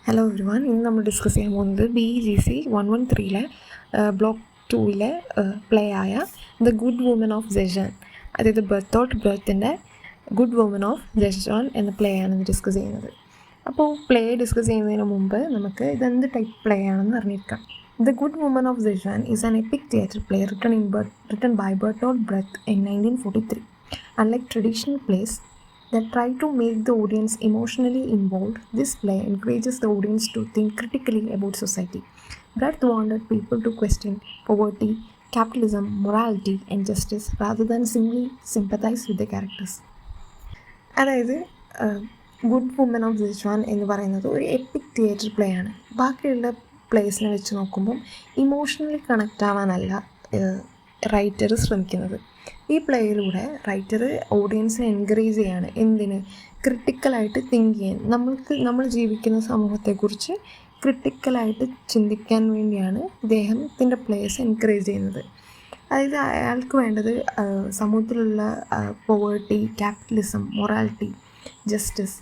Hello everyone, ഇന്ന് നമ്മൾ discuss ചെയ്യാൻ പോകുന്നത് BGC 113 ബ്ലോക്ക് 2 പ്ലേ ആയ ദ ഗുഡ് വുമൻ ഓഫ് ജെഷാൻ, അതായത് ബെർത്തോൾട്ട് ബ്രെത്തിൻ്റെ ഗുഡ് വുമൻ ഓഫ് ജെഷാൻ എന്ന പ്ലേ ആണ് ഇന്ന് ഡിസ്കസ് ചെയ്യുന്നത്. അപ്പോൾ പ്ലേ ഡിസ്കസ് ചെയ്യുന്നതിന് മുമ്പ് നമുക്ക് ഇതെന്ത് ടൈപ്പ് പ്ലേ ആണെന്ന് അറിഞ്ഞിരിക്കാം. The good woman of Szechwan is an epic theatre play written by Bertolt Brecht in 1943. Unlike traditional plays that try to make the audience emotionally involved, this play encourages the audience to think critically about society. Brecht wanted people to question poverty, capitalism, morality and justice rather than simply sympathize with the characters. അതായത് good woman of ജെഷാൻ എന്ന് പറയുന്നത് ഒരു EPIC theatre play ആണ്. ബാക്കിയുള്ള പ്ലേസിനെ വെച്ച് നോക്കുമ്പം emotionally connect ആവാനല്ല writer ശ്രമിക്കുന്നത്. ഈ പ്ലേയിലൂടെ റൈറ്റർ ഓഡിയൻസിനെ എൻകറേജ് ചെയ്യാണ്. എന്തിന്? ക്രിട്ടിക്കലായിട്ട് തിങ്ക് ചെയ്യാൻ, നമ്മൾ ജീവിക്കുന്ന സമൂഹത്തെക്കുറിച്ച് ക്രിട്ടിക്കലായിട്ട് ചിന്തിക്കാൻ വേണ്ടിയാണ് ഇദ്ദേഹത്തിൻ്റെ പ്ലേസ് എൻകറേജ് ചെയ്യുന്നത്. അതായത് അയാൾക്ക് വേണ്ടത് സമൂഹത്തിലുള്ള പോവേർട്ടി, ക്യാപിറ്റലിസം, മൊറാലിറ്റി, ജസ്റ്റിസ്,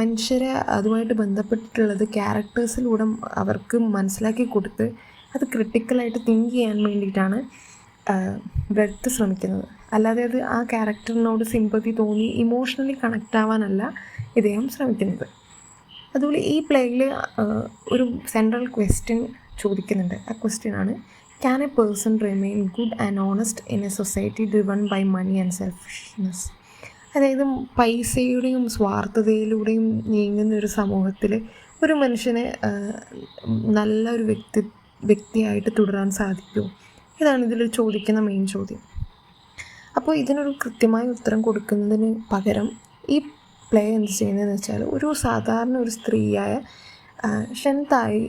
മനുഷ്യരെ അതുമായിട്ട് ബന്ധപ്പെട്ടിട്ടുള്ളത് ക്യാരക്ടേഴ്സിലൂടെ അവർക്ക് മനസ്സിലാക്കി കൊടുത്ത് അത് ക്രിട്ടിക്കലായിട്ട് തിങ്ക് ചെയ്യാൻ വേണ്ടിയിട്ടാണ് ബ്രെത്ത് ശ്രമിക്കുന്നത്. അല്ലാതെ അത് ആ ക്യാരക്ടറിനോട് സിമ്പതി തോന്നി ഇമോഷണലി കണക്റ്റ് ആവാനല്ല ഇദ്ദേഹം ശ്രമിക്കുന്നത്. അതുപോലെ ഈ പ്ലേയിൽ ഒരു സെൻട്രൽ ക്വസ്റ്റ്യൻ ചോദിക്കുന്നുണ്ട്. ആ ക്വസ്റ്റ്യനാണ്, can a person remain good and honest in a society driven by money and selfishness? അതായത് പൈസയുടെയും സ്വാർത്ഥതയിലൂടെയും നീങ്ങുന്ന ഒരു സമൂഹത്തിൽ ഒരു മനുഷ്യനെ നല്ലൊരു വ്യക്തിയായിട്ട് തുടരാൻ സാധിക്കുമോ? ഇതാണ് ഇതിൽ ചോദിക്കുന്ന മെയിൻ ചോദ്യം. അപ്പോൾ ഇതിനൊരു കൃത്യമായ ഉത്തരം കൊടുക്കുന്നതിന് പകരം ഈ പ്ലേ എന്ത് ചെയ്യുന്നതെന്ന് വെച്ചാൽ ഒരു സാധാരണ ഒരു സ്ത്രീയായ ഷെൻതായ്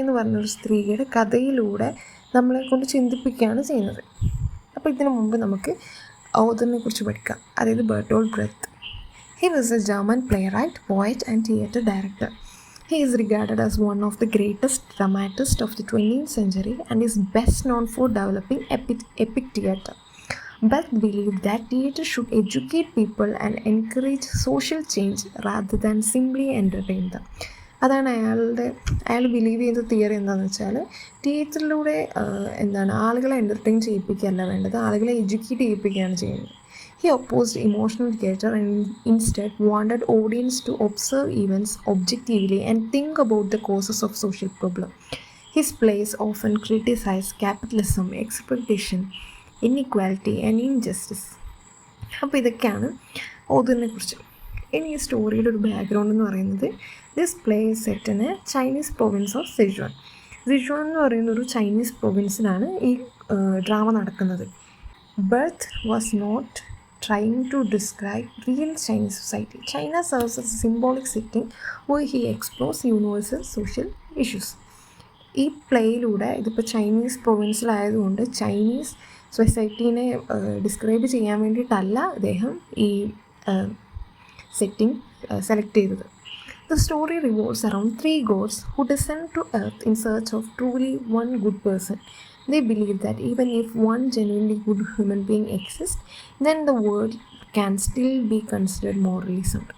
എന്ന് പറഞ്ഞൊരു സ്ത്രീയുടെ കഥയിലൂടെ നമ്മളെ കൊണ്ട് ചിന്തിപ്പിക്കുകയാണ് ചെയ്യുന്നത്. അപ്പോൾ ഇതിനു മുമ്പ് നമുക്ക് ഓഥറിനെ കുറിച്ച് പഠിക്കാം. അതായത് Bertolt Brecht. He was a German playwright, poet and theatre director. He is regarded as one of the greatest dramatists of the 20th century and is best known for developing epic theatre. Brecht believed that theatre should educate people and encourage social change rather than simply entertain them. അതാണ് അയാൾ believe ചെയ്ത theory എന്താണെന്ന് വെച്ചാൽ, തിയേറ്ററിലൂടെ ആളുകളെ entertain ചെയ്യിപ്പിക്കുകയല്ല വേണ്ടത്, ആളുകളെ educate ചെയ്യിപ്പിക്കുകയാണ് ചെയ്യുന്നത്. He opposed emotional theatre and instead wanted audience to observe events objectively and think about the causes of social problem. His plays often criticized capitalism, exploitation, inequality and injustice. അപ്പോൾ ഇതൊക്കെയാണ് ഓഥറിനെ കുറിച്ച്. ഇനി ഈ സ്റ്റോറിയുടെ ഒരു background എന്ന് പറയുന്നത്, this play is set in a Chinese province of Sichuan. Sichuan എന്ന് പറയുന്ന ഒരു ചൈനീസ് പ്രൊവിൻസിലാണ് ഈ ഡ്രാമ നടക്കുന്നത്. Brecht was not trying to describe real Chinese society. China serves as a symbolic setting where he explores universal social issues. ഈ പ്ലേയിലൂടെ ഇതിപ്പോൾ Chinese പ്രൊവിൻസിലായതുകൊണ്ട് Chinese സൊസൈറ്റീനെ describe ചെയ്യാൻ വേണ്ടിയിട്ടല്ല അദ്ദേഹം ഈ സെറ്റിംഗ് സെലക്ട് ചെയ്തത്. The story revolves around 3 gods who descend to earth in search of truly one good person. They believe that even if one genuinely good human being exists, then the world can still be considered morally sound.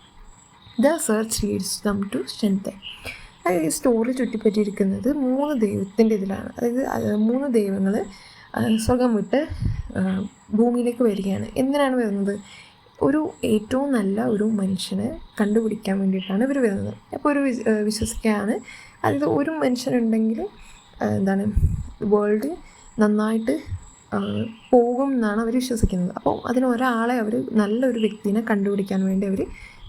The search leads them to Shentai. ഈ story ചുറ്റിപ്പറ്റിയിരിക്കുന്നത് 3 ദൈവത്തിൻ്റെ ഇതിലാണ്. അതായത് 3 ദൈവങ്ങൾ സ്വർഗം വിട്ട് ഭൂമിയിലേക്ക് വരികയാണ്. എന്തിനാണ് വരുന്നത്? ഒരു ഏറ്റവും നല്ല ഒരു മനുഷ്യനെ കണ്ടുപിടിക്കാൻ വേണ്ടിയിട്ടാണ് ഇവർ വരുന്നത്. അപ്പോൾ ഒരു വിശ്വസിക്കുകയാണ്, അതായത് ഒരു മനുഷ്യനുണ്ടെങ്കിൽ വേൾഡ് നന്നായിട്ട് പോകും എന്നാണ് അവർ വിശ്വസിക്കുന്നത്. അപ്പോൾ അതിന് ഒരാളെ അവർ നല്ലൊരു വ്യക്തിനെ കണ്ടുപിടിക്കാൻ വേണ്ടി അവർ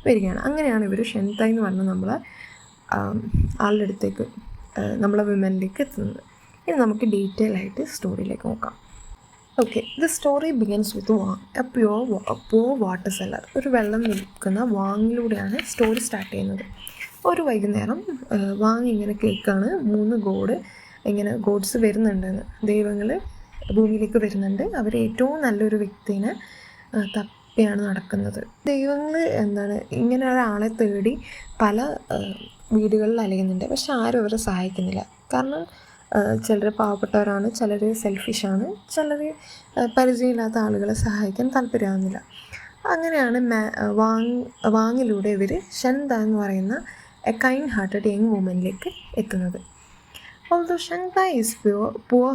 വരികയാണ്. അങ്ങനെയാണ് ഇവർ ഷെൻതായ് എന്ന് പറഞ്ഞ നമ്മളെ ആളുടെ അടുത്തേക്ക്, നമ്മളെ വിമനിലേക്ക് എത്തുന്നത്. ഇനി നമുക്ക് ഡീറ്റെയിൽ ആയിട്ട് സ്റ്റോറിയിലേക്ക് നോക്കാം. Okay, the story begins with a pure water seller. ഒരു വെള്ളം വിൽക്കുന്ന വാങ്ങിലൂടെയാണ് സ്റ്റോറി സ്റ്റാർട്ട് ചെയ്യുന്നത്. ഒരു വൈകുന്നേരം വാങ് ഇങ്ങനെ കേൾക്കാണ് 3 ഗോഡ്സ് വരുന്നുണ്ടെന്ന്, ദൈവങ്ങൾ ഭൂമിയിലേക്ക് വരുന്നുണ്ട്. അവർ ഏറ്റവും നല്ലൊരു വ്യക്തിനെ തപ്പിയാണ് നടക്കുന്നത്. ദൈവങ്ങൾ ഇങ്ങനെ ഒരാളെ തേടി പല വീടുകളിൽ അലയുന്നുണ്ട്. പക്ഷെ ആരും അവരെ സഹായിക്കുന്നില്ല. കാരണം ചിലർ പാവപ്പെട്ടവരാണ്, ചിലർ സെൽഫിഷാണ്, ചിലർ പരിചയമില്ലാത്ത ആളുകളെ സഹായിക്കാൻ താല്പര്യമാകുന്നില്ല. അങ്ങനെയാണ് വാങ്ങിലൂടെ ഇവർ ഷെൻതാ എന്ന് പറയുന്ന എ കൈൻഡ് ഹാർട്ടഡ് യങ് വുമനിലേക്ക് എത്തുന്നത്. Although Shanta is poor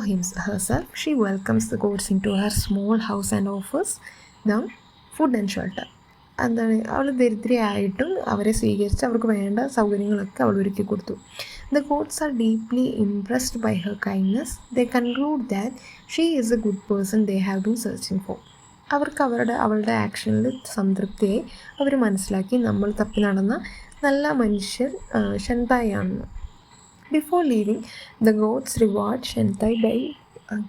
herself, she welcomes the gods into her small house and offers them food and shelter. എന്താണ്, അവൾ ദരിദ്രയായിട്ടും അവരെ സ്വീകരിച്ച് അവർക്ക് വേണ്ട സൗകര്യങ്ങളൊക്കെ അവൾ ഒരുക്കി കൊടുത്തു. The gods are deeply impressed by her kindness. They conclude that she is a good person they have been searching for. അവർക്ക് അവളുടെ ആക്ഷനിൽ സംതൃപ്തിയായി അവർ മനസ്സിലാക്കി നമ്മൾ തപ്പി നടന്ന നല്ല മനുഷ്യർ ഷെൻതായാണെന്ന്. Before leaving, the gods reward Shentai by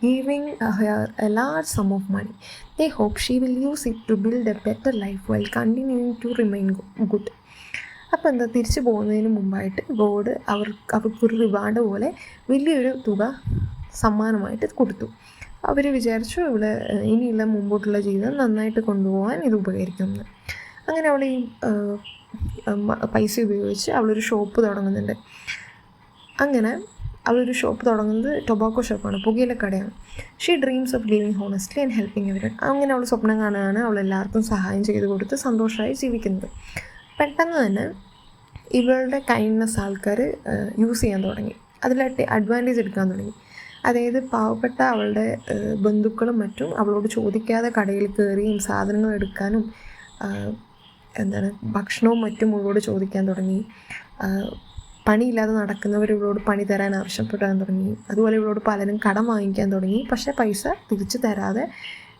giving her a large sum of money. They hope she will use it to build a better life while continuing to remain good. അപ്പോൾ എന്താ, തിരിച്ചു പോകുന്നതിന് മുമ്പായിട്ട് ഗോഡ് അവർക്കൊരു reward പോലെ വലിയൊരു തുക സമ്മാനമായിട്ട് കൊടുത്തു. അവർ വിചാരിച്ചു ഇവിടെ ഇനിയുള്ള മുമ്പോട്ടുള്ള ജീവിതം നന്നായിട്ട് കൊണ്ടുപോകാൻ ഇത് ഉപകരിക്കുമെന്ന്. അങ്ങനെ അവൾ ഈ പൈസ ഉപയോഗിച്ച് അവളൊരു ഷോപ്പ് തുടങ്ങുന്നുണ്ട്. അങ്ങനെ അവളൊരു ഷോപ്പ് തുടങ്ങുന്നത് ടൊബാക്കോ ഷോപ്പാണ്, പുകയിലക്കടയാണ്. She dreams of living honestly and helping everyone. അങ്ങനെ അവൾ സ്വപ്നം കാണുകയാണ് അവൾ എല്ലാവർക്കും സഹായം ചെയ്ത് കൊടുത്ത് സന്തോഷമായി ജീവിക്കുന്നത്. പെട്ടെന്ന് തന്നെ ഇവളുടെ കൈൻഡ്നെസ് ആൾക്കാർ യൂസ് ചെയ്യാൻ തുടങ്ങി, അതിലായിട്ട് അഡ്വാൻറ്റേജ് എടുക്കാൻ തുടങ്ങി. അതായത് പാവപ്പെട്ട അവളുടെ ബന്ധുക്കളും മറ്റും അവളോട് ചോദിക്കാതെ കടയിൽ കയറിയും സാധനങ്ങൾ എടുക്കാനും ഭക്ഷണവും മറ്റും അവളോട് ചോദിക്കാൻ തുടങ്ങി. പണിയില്ലാതെ നടക്കുന്നവർ ഇവളോട് പണി തരാൻ ആവശ്യപ്പെടാൻ തുടങ്ങി. അതുപോലെ ഇവളോട് പലരും കടം വാങ്ങിക്കാൻ തുടങ്ങി. പക്ഷേ പൈസ തിരിച്ചു തരാതെ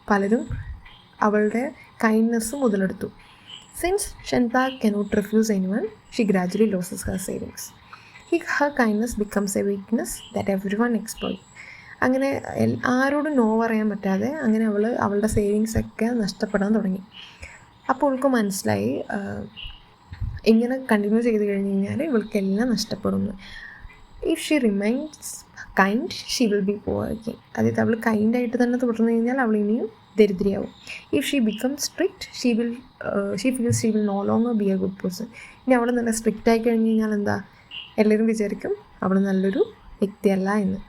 പലരും അവളുടെ കൈൻഡ്നെസ് മുതലെടുത്തു. Since Shen Te cannot refuse anyone, she gradually loses her savings. Her kindness becomes a weakness that everyone exploit. അങ്ങനെ ആരോടും നോ പറയാൻ പറ്റാതെ അങ്ങനെ അവളുടെ സേവിങ്സൊക്കെ നഷ്ടപ്പെടാൻ തുടങ്ങി. അപ്പോൾ അവൾക്ക് മനസ്സിലായി ഇങ്ങനെ കണ്ടിന്യൂ ചെയ്ത് കഴിഞ്ഞ് കഴിഞ്ഞാൽ ഇവൾക്കെല്ലാം നഷ്ടപ്പെടുന്നു. If she remains kind she will be poor again. അതായത് അവൾ കൈൻഡായിട്ട് തന്നെ തുടർന്ന് കഴിഞ്ഞാൽ അവൾ ഇനിയും ദരിദ്രയാവും. If she become strict she feels she will no longer be a good person. ഇനി അവൾ നല്ല സ്ട്രിക്റ്റ് ആയി കഴിഞ്ഞ് കഴിഞ്ഞാൽ എന്താ, എല്ലാവരും വിചാരിക്കും അവൾ നല്ലൊരു വ്യക്തിയല്ല എന്ന്.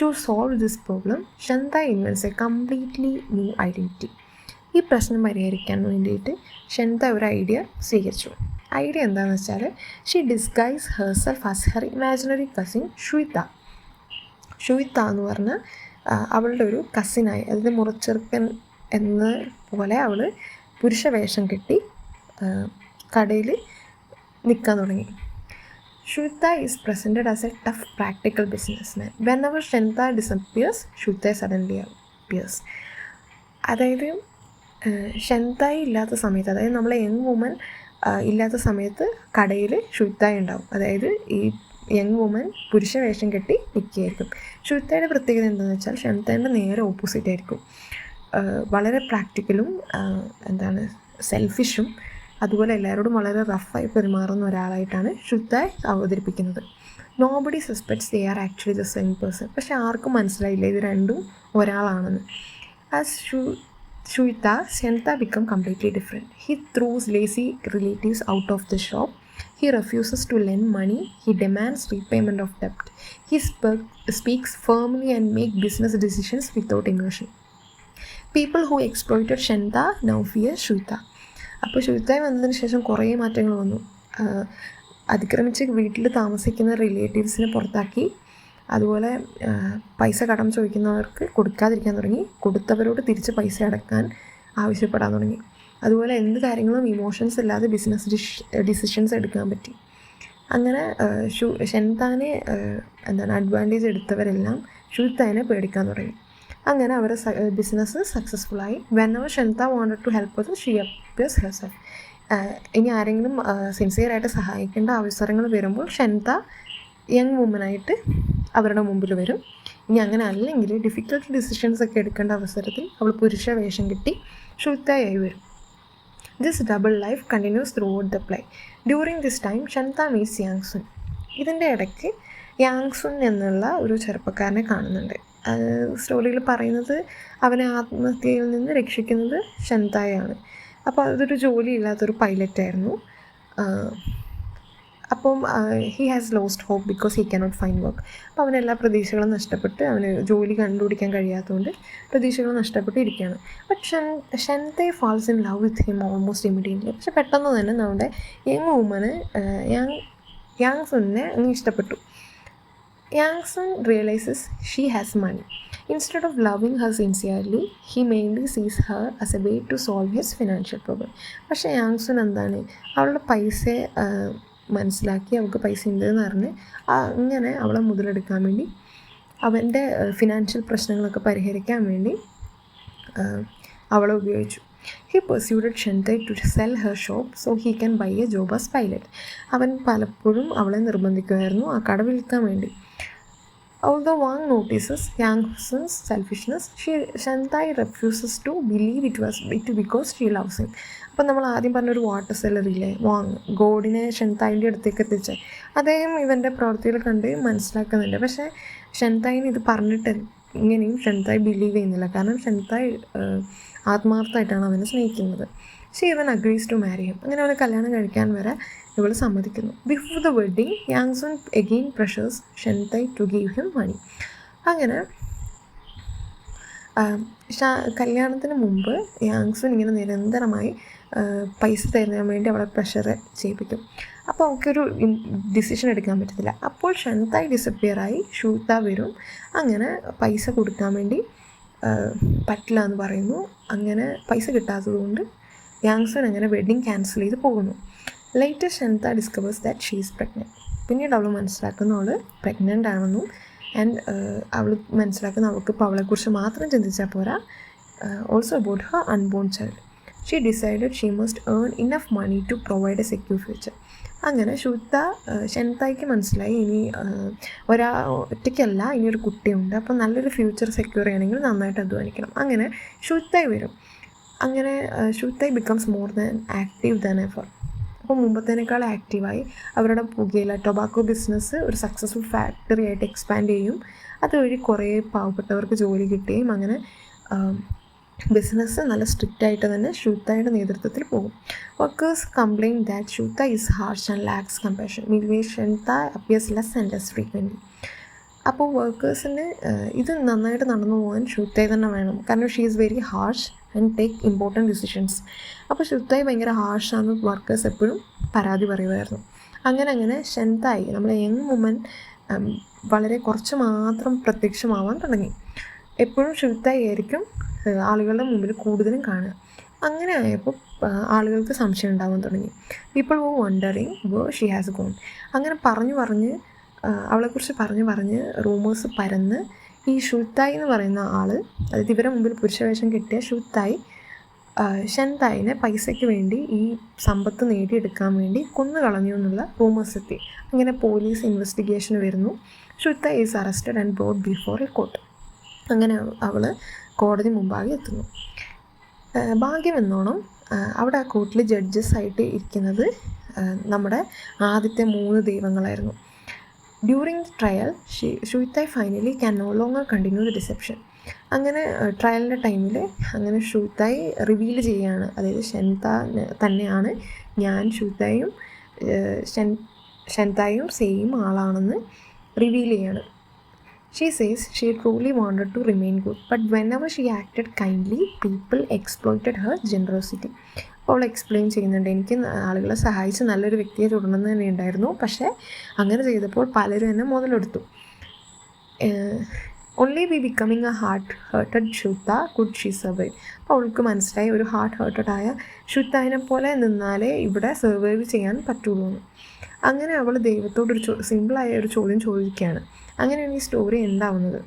To solve this problem Shen Te invents a completely new identity. ഈ പ്രശ്നം പരിഹരിക്കാൻ വേണ്ടിയിട്ട് ഷെൻത ഒരു ഐഡിയ സ്വീകരിച്ചു. ഐഡിയ എന്താണെന്ന് വെച്ചാൽ she disguise herself as her imaginary cousin Shui Ta. Shui Ta എന്ന് പറഞ്ഞാൽ അവളുടെ ഒരു കസിനായി, അതായത് മുറച്ചെറുക്കൻ എന്ന പോലെ അവൾ പുരുഷ വേഷം കെട്ടി കടയിൽ നിൽക്കാൻ തുടങ്ങി. Shweta is presented as a tough, practical businessman. Whenever Shanta disappears, Shweta suddenly appears. അതായത് ഷെൻതായി ഇല്ലാത്ത സമയത്ത്, അതായത് നമ്മളെ യങ് വുമൻ ഇല്ലാത്ത സമയത്ത് കടയിൽ ഷുയിത്തായി ഉണ്ടാവും. അതായത് ഈ യങ് വുമൻ പുരുഷ വേഷം കെട്ടി നിൽക്കുകയായിരിക്കും. ഷുയിത്തയുടെ പ്രത്യേകത എന്താണെന്ന് വെച്ചാൽ ഷെൻതേൻ്റെ നേരെ ഓപ്പോസിറ്റ് ആയിരിക്കും. വളരെ പ്രാക്ടിക്കലും സെൽഫിഷും അതുപോലെ എല്ലാവരോടും വളരെ റഫായി പെരുമാറുന്ന ഒരാളായിട്ടാണ് ഷുയിത്തായി അവതരിപ്പിക്കുന്നത്. Nobody suspects they are actually the same person. പക്ഷെ ആർക്കും മനസ്സിലായില്ല ഇത് രണ്ടും ഒരാളാണെന്ന്. As Shweta, Shanta become completely different. He throws lazy relatives out of the shop. He refuses to lend money. He demands repayment of debt. He speaks firmly and makes business decisions without emotion. People who exploited Shanta now fear Shweta. അപ്പോൾ ഷുയിത്തായി വന്നതിന് ശേഷം കുറേ മാറ്റങ്ങൾ വന്നു. അതിക്രമിച്ച് വീട്ടിൽ താമസിക്കുന്ന റിലേറ്റീവ്സിനെ പുറത്താക്കി. അതുപോലെ പൈസ കടം ചോദിക്കുന്നവർക്ക് കൊടുക്കാതിരിക്കാൻ തുടങ്ങി. കൊടുത്തവരോട് തിരിച്ച് പൈസ അടക്കാൻ ആവശ്യപ്പെടാൻ തുടങ്ങി. അതുപോലെ എന്ത് കാര്യങ്ങളും ഇമോഷൻസ് ഇല്ലാതെ ബിസിനസ് ഡിസിഷൻസ് എടുക്കാൻ പറ്റി. അങ്ങനെ ഷെൻതാനെ അഡ്വാൻറ്റേജ് എടുത്തവരെല്ലാം ഷുയിത്താനെ പേടിക്കാൻ തുടങ്ങി. അങ്ങനെ അവരുടെ ബിസിനസ് സക്സസ്ഫുള്ളായി. Whenever Shen Te wanted to help her, she appears herself. ഇനി ആരെങ്കിലും സിൻസിയറായിട്ട് സഹായിക്കേണ്ട അവസരങ്ങൾ വരുമ്പോൾ ഷെൻത യങ് വുമനായിട്ട് അവരുടെ മുമ്പിൽ വരും. ഇനി അങ്ങനെ അല്ലെങ്കിൽ ഡിഫിക്കൽട്ട് ഡിസിഷൻസ് ഒക്കെ എടുക്കേണ്ട അവസരത്തിൽ അവൾ പുരുഷ വേഷം കിട്ടി ഷുയിത്തായി വരും. This double life continues throughout the play. During this time Shen Te meets Yang Sun. ഇതിൻ്റെ ഇടയ്ക്ക് യാങ്സുൻ എന്നുള്ള ഒരു ചെറുപ്പക്കാരനെ കാണുന്നുണ്ട്. സ്റ്റോറിയിൽ പറയുന്നത് അവനെ ആത്മഹത്യയിൽ നിന്ന് രക്ഷിക്കുന്നത് ഷെൻതായാണ്. അപ്പോൾ അതൊരു ജോലിയില്ലാത്തൊരു പൈലറ്റായിരുന്നു. അപ്പം he has lost hope because he cannot find work. അപ്പോൾ അവനെല്ലാ പ്രതീക്ഷകളും നഷ്ടപ്പെട്ട് അവന് ജോലി കണ്ടുപിടിക്കാൻ കഴിയാത്തതുകൊണ്ട് പ്രതീക്ഷകൾ നഷ്ടപ്പെട്ട് ഇരിക്കുകയാണ്. But Shen Te falls in love with him almost immediately. പക്ഷെ പെട്ടെന്ന് തന്നെ നമ്മുടെ യങ് യാങ് സുനെ അങ്ങ് ഇഷ്ടപ്പെട്ടു. Yang Sun realizes she has money. Instead of loving her sincerely he mainly sees her as a way to solve his financial problem. പക്ഷേ Yang Sun എന്താണ്, അവളുടെ പൈസയെ മനസ്സിലാക്കി അവൾക്ക് പൈസ ഉണ്ടെന്ന് പറഞ്ഞ് അങ്ങനെ അവളെ മുതലെടുക്കാൻ വേണ്ടി, അവൻ്റെ ഫിനാൻഷ്യൽ പ്രശ്നങ്ങളൊക്കെ പരിഹരിക്കാൻ വേണ്ടി അവളെ ഉപയോഗിച്ചു. He persuaded Shen Te to sell her shop so he can buy a job as pilot. അവൻ പലപ്പോഴും അവളെ നിർബന്ധിക്കുമായിരുന്നു ആ കട വിൽക്കാൻ വേണ്ടി. Although Wang notices Yang Sun's selfishness, Shantai refuses to believe it because she loves him. അപ്പം നമ്മൾ ആദ്യം പറഞ്ഞൊരു വാട്ടർ സെല്ലറില്ലേ വാങ്, ഗോഡിനെ ഷെൻതായിൻ്റെ അടുത്തേക്ക് എത്തിച്ച് അദ്ദേഹം ഇവൻ്റെ പ്രവൃത്തികൾ കണ്ട് മനസ്സിലാക്കുന്നുണ്ട്. പക്ഷേ ഷെൻതായിന് ഇത് പറഞ്ഞിട്ട് ഇങ്ങനെയും ഷെൻതായ് ബിലീവ് ചെയ്യുന്നില്ല. കാരണം ഷെൻതായ് ആത്മാർത്ഥമായിട്ടാണ് അവനെ സ്നേഹിക്കുന്നത്. She even agrees to marry him. അങ്ങനെ അവനെ കല്യാണം കഴിക്കാൻ വരെ ഇവൾ സമ്മതിക്കുന്നു. Before the wedding Yang Sun again pressures Shen Te to give him money. അങ്ങനെ കല്യാണത്തിന് മുമ്പ് യാങ് സുൻ ഇങ്ങനെ നിരന്തരമായി പൈസ തരുന്നതിന് വേണ്ടി അവളെ പ്രഷർ ചെയ്യിപ്പിക്കും. അപ്പോൾ അവൾക്കൊരു ഡിസിഷൻ എടുക്കാൻ പറ്റത്തില്ല. അപ്പോൾ ഷെൻതായ് ഡിസപ്പിയറായി ഷൂത്ത വരും. അങ്ങനെ പൈസ കൊടുക്കാൻ വേണ്ടി പറ്റില്ല എന്ന് പറയുന്നു. അങ്ങനെ പൈസ കിട്ടാത്തത് കൊണ്ട് യാങ് സുൻ അങ്ങനെ വെഡ്ഡിങ് ക്യാൻസൽ ചെയ്ത് പോകുന്നു. Later Shen Te discovers that she is pregnant. പിന്നീട് അവൾ മനസ്സിലാക്കുന്ന അവൾ പ്രഗ്നൻ്റ് ആണെന്നും ആൻഡ് അവൾ മനസ്സിലാക്കുന്ന അവൾക്ക് ഇപ്പോൾ അവളെക്കുറിച്ച് മാത്രം ചിന്തിച്ചാൽ പോരാ, also about her unborn child. She decided she must earn enough money to provide a secure future. അങ്ങനെ ഷെൻതായ്ക്ക് മനസ്സിലായി ഇനി ഒറ്റയ്ക്കല്ല, ഇനിയൊരു കുട്ടിയുണ്ട്. അപ്പോൾ നല്ലൊരു ഫ്യൂച്ചർ സെക്യൂർ ചെയ്യണമെങ്കിൽ നന്നായിട്ട് അധ്വാനിക്കണം. അങ്ങനെ ഷൂത്തായി വരും. അങ്ങനെ Shui Ta becomes more than active than ever. അപ്പോൾ മുമ്പത്തേനേക്കാൾ ആക്റ്റീവായി അവരുടെ പുകയില ടൊബാക്കോ ബിസിനസ് ഒരു സക്സസ്ഫുൾ ഫാക്ടറി ആയിട്ട് എക്സ്പാൻഡ് ചെയ്യും. അതുവഴി കുറേ പാവപ്പെട്ടവർക്ക് ജോലി കിട്ടുകയും അങ്ങനെ ബിസിനസ് നല്ല സ്ട്രിക്റ്റ് ആയിട്ട് തന്നെ ഷൂത്തായുടെ നേതൃത്വത്തിൽ പോകും. Workers complain that Shui Ta is harsh and lacks compassion. Meanwhile Shen Te appears less and less frequently. അപ്പോൾ വർക്കേഴ്സിന് ഇത് നന്നായിട്ട് നടന്നു പോകാൻ ഷൂത്തായി തന്നെ വേണം. കാരണം she is very harsh and take important decisions. അപ്പോൾ ഷൂത്തായി ഭയങ്കര ഹാർഷാണ് വർക്കേഴ്സ് എപ്പോഴും പരാതി പറയുമായിരുന്നു. അങ്ങനെ ഷെൻതായി നമ്മളെ യങ് വുമൻ വളരെ കുറച്ച് മാത്രം പ്രത്യക്ഷമാവാൻ തുടങ്ങി. എപ്പോഴും ഷൂത്തായി ആയിരിക്കും ആളുകളുടെ മുമ്പിൽ കൂടുതലും കാണുക. അങ്ങനെ ആയപ്പോൾ ആളുകൾക്ക് സംശയം ഉണ്ടാവാൻ തുടങ്ങി. People were wondering where she has gone. അങ്ങനെ പറഞ്ഞ് അവളെക്കുറിച്ച് പറഞ്ഞ് റൂമേഴ്സ് പരന്ന് ഈ ഷൂത്തായി എന്ന് പറയുന്ന ആൾ, അതായത് ഇവരെ മുമ്പിൽ പുരുഷവേഷം കിട്ടിയ ഷൂത്തായി ഷെൻതായിനെ പൈസയ്ക്ക് വേണ്ടി ഈ സമ്പത്ത് നേടിയെടുക്കാൻ വേണ്ടി കൊന്നു കളഞ്ഞു എന്നുള്ള റൂമേഴ്സ് എത്തി. അങ്ങനെ പോലീസ് ഇൻവെസ്റ്റിഗേഷൻ വരുന്നു. Shui Ta is arrested and brought before a court. അങ്ങനെ അവൾ കോടതി മുമ്പാകെ എത്തുന്നു. ഭാഗ്യമെന്നോണം അവിടെ ആ കോർട്ടിൽ ജഡ്ജസ് ആയിട്ട് ഇരിക്കുന്നത് നമ്മുടെ ആദ്യത്തെ 3 ദൈവങ്ങളായിരുന്നു. During the trial Shui Ta finally can no longer continue the deception. അങ്ങനെ ട്രയലിൻ്റെ ടൈമിൽ അങ്ങനെ ഷൂത്തായി റിവീൽ ചെയ്യുകയാണ്, അതായത് ഷെൻത തന്നെയാണ് ഞാൻ ഷെൻതായും സെയിം ആളാണെന്ന് റിവീൽ ചെയ്യാണ്. She says she truly wanted to remain good, but whenever she acted kindly, people exploited her generosity. അപ്പോൾ എക്സ്പ്ലെയിൻ ചെയ്യുന്നുണ്ട്, എനിക്ക് ആളുകളെ സഹായിച്ച് നല്ലൊരു വ്യക്തിയെ തുടർന്ന് തന്നെ ഉണ്ടായിരുന്നു, പക്ഷേ അങ്ങനെ ചെയ്തപ്പോൾ പലരും എന്നെ മുതലെടുത്തു. Only be becoming a hard hearted Shui Ta could she survive. അപ്പോൾ അവൾക്ക് മനസ്സിലായി ഒരു ഹാർട്ട് ഹേർട്ടഡായ ഷൂത്തായിനെ പോലെ നിന്നാലേ ഇവിടെ സർവൈവ് ചെയ്യാൻ പറ്റുള്ളൂ. അങ്ങനെ അവൾ ദൈവത്തോടൊരു സിമ്പിളായ ഒരു ചോദ്യം ചോദിക്കുകയാണ്. അങ്ങനെയാണ് ഈ സ്റ്റോറി ഉണ്ടാവുന്നത്.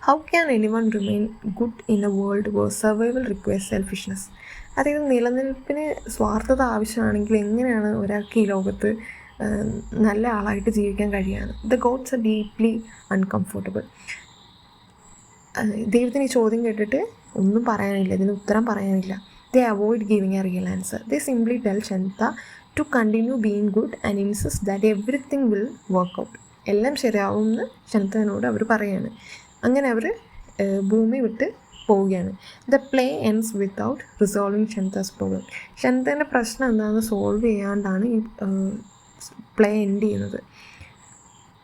How can anyone remain good in a world where survival requires selfishness. അതായത് നിലനിൽപ്പിന് സ്വാർത്ഥത ആവശ്യമാണെങ്കിൽ എങ്ങനെയാണ് ഒരാൾക്ക് ഈ ലോകത്ത് നല്ല ആളായിട്ട് ജീവിക്കാൻ കഴിയാണ്? The gods are deeply uncomfortable. ദൈവത്തിന് ഈ ചോദ്യം കേട്ടിട്ട് ഒന്നും പറയാനില്ല, ഇതിന് ഉത്തരം പറയാനില്ല. They avoid giving a real answer. They simply tell Shen Te to continue being good and insist that everything will work out. എല്ലാം ശരിയാവുമെന്ന് ഷെൻതനോട് അവർ പറയാണ്. അങ്ങനെ അവർ ഭൂമി വിട്ട് പോവുകയാണ്. The play ends without resolving Shen Te's problem. ഷെൻതൻ്റെ പ്രശ്നം എന്താണെന്ന് സോൾവ് ചെയ്യാണ്ടാണ് ഈ പ്ലേ എൻഡ് ചെയ്യുന്നത്.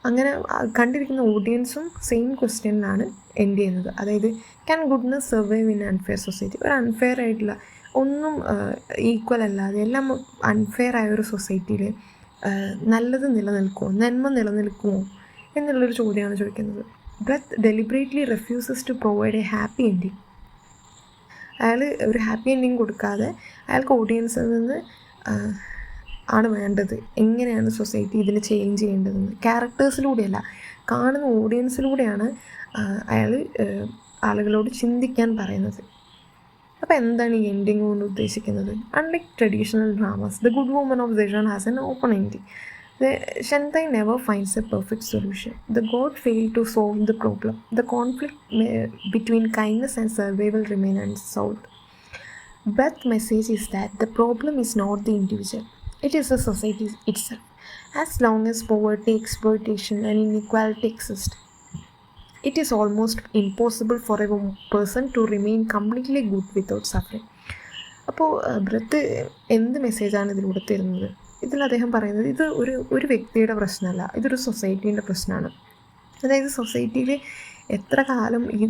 അങ്ങനെ കണ്ടിരിക്കുന്ന ഓഡിയൻസും സെയിം ക്വസ്റ്റ്യനിലാണ് എൻഡ് ചെയ്യുന്നത്. അതായത് can goodness survive in unfair society. ഒരു അൺഫെയർ ആയിട്ടുള്ള ഒന്നും ഈക്വൽ അല്ലാതെ എല്ലാം അൺഫെയർ ആയ ഒരു സൊസൈറ്റിയിൽ നല്ലത് നിലനിൽക്കുമോ, നന്മ നിലനിൽക്കുമോ എന്നുള്ളൊരു ചോദ്യമാണ് ചോദിക്കുന്നത്. Brecht deliberately refuses to provide a happy ending. അയാൾ ഒരു ഹാപ്പി എൻഡിങ് കൊടുക്കാതെ അയാൾക്ക് ഓഡിയൻസിൽ നിന്ന് ആണ് വേണ്ടത്, എങ്ങനെയാണ് സൊസൈറ്റി ഇതിനെ ചേഞ്ച് ചെയ്യേണ്ടതെന്ന് ക്യാരക്ടേഴ്സിലൂടെയല്ല, കാണുന്ന ഓഡിയൻസിലൂടെയാണ് അയാൾ ആളുകളോട് ചിന്തിക്കാൻ പറയുന്നത്. അപ്പോൾ എന്താണ് ഈ എൻഡിങ് കൊണ്ട് ഉദ്ദേശിക്കുന്നത്? Unlike traditional dramas, the good woman of session has N open ending. Shantai never finds a perfect solution. The god failed to solve the problem. The conflict between kindness and survival remain unsolved. Breath's message is that the problem is not the individual, it is the society itself. As long as poverty, exploitation and inequality exist, it is almost impossible for a person to remain completely good without suffering. അപ്പോൾ breath എന്ത് മെസ്സേജാണ് ഇതിലൂടെ തരുന്നത്? ഇതിൽ അദ്ദേഹം പറയുന്നത് ഇത് ഒരു വ്യക്തിയുടെ പ്രശ്നമല്ല, ഇതൊരു സൊസൈറ്റീൻ്റെ പ്രശ്നമാണ്. അതായത് സൊസൈറ്റിയിൽ എത്ര കാലം ഈ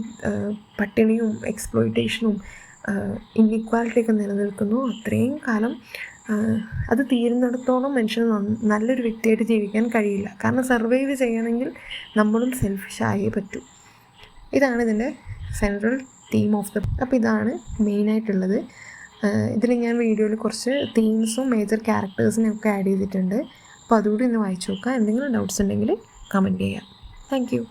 പട്ടിണിയും എക്സ്പ്ലോയിറ്റേഷനും ഇൻഇക്വാലിറ്റിയൊക്കെ നിലനിൽക്കുന്നു, അത്രയും കാലം അത് തീരുന്നിടത്തോളം മനുഷ്യന് നല്ലൊരു വ്യക്തിയായിട്ട് ജീവിക്കാൻ കഴിയില്ല. കാരണം സർവൈവ് ചെയ്യണമെങ്കിൽ നമ്മളും സെൽഫിഷായേ പറ്റൂ. ഇതാണ് ഇതിൻ്റെ സെൻട്രൽ തീം ഓഫ് ദ. അപ്പോൾ ഇതാണ് മെയിനായിട്ടുള്ളത്. ഇതിൽ ഞാൻ വീഡിയോയിൽ കുറച്ച് തീംസും മേജർ ക്യാരക്ടേഴ്സിനെയൊക്കെ ആഡ് ചെയ്തിട്ടുണ്ട്. അപ്പോൾ അതുകൂടി ഒന്ന് വായിച്ചു നോക്കുക. എന്തെങ്കിലും ഡൗട്ട്സ് ഉണ്ടെങ്കിൽ കമൻറ്റ് ചെയ്യാം. Thank you.